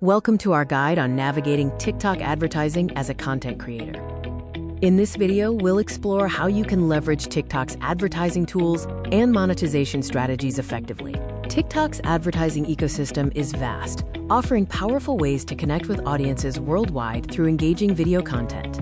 Welcome to our guide on navigating TikTok advertising as a content creator. In this video, we'll explore how you can leverage TikTok's advertising tools and monetization strategies effectively. TikTok's advertising ecosystem is vast, offering powerful ways to connect with audiences worldwide through engaging video content.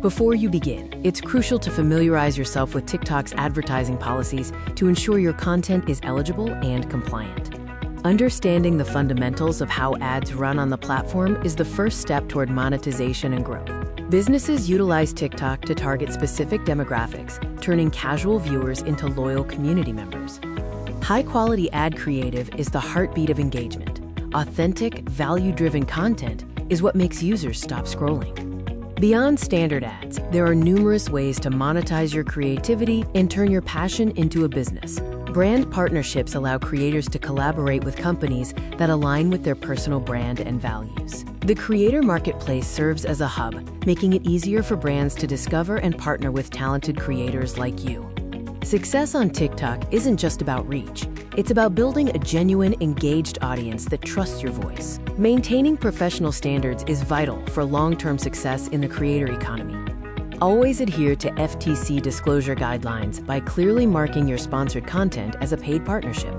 Before you begin, it's crucial to familiarize yourself with TikTok's advertising policies to ensure your content is eligible and compliant. Understanding the fundamentals of how ads run on the platform is the first step toward monetization and growth. Businesses utilize TikTok to target specific demographics, turning casual viewers into loyal community members. High-quality ad creative is the heartbeat of engagement. Authentic, value-driven content is what makes users stop scrolling. Beyond standard ads, there are numerous ways to monetize your creativity and turn your passion into a business. Brand partnerships allow creators to collaborate with companies that align with their personal brand and values. The Creator Marketplace serves as a hub, making it easier for brands to discover and partner with talented creators like you. Success on TikTok isn't just about reach. It's about building a genuine, engaged audience that trusts your voice. Maintaining professional standards is vital for long-term success in the creator economy. Always adhere to FTC disclosure guidelines by clearly marking your sponsored content as a paid partnership.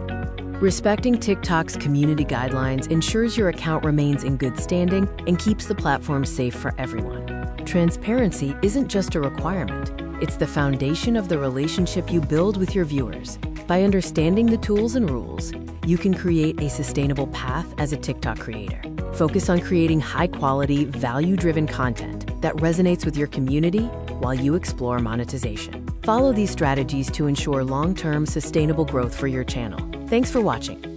Respecting TikTok's community guidelines ensures your account remains in good standing and keeps the platform safe for everyone. Transparency isn't just a requirement, it's the foundation of the relationship you build with your viewers. By understanding the tools and rules, you can create a sustainable path as a TikTok creator. Focus on creating high-quality, value-driven content that resonates with your community while you explore monetization. Follow these strategies to ensure long-term sustainable growth for your channel. Thanks for watching.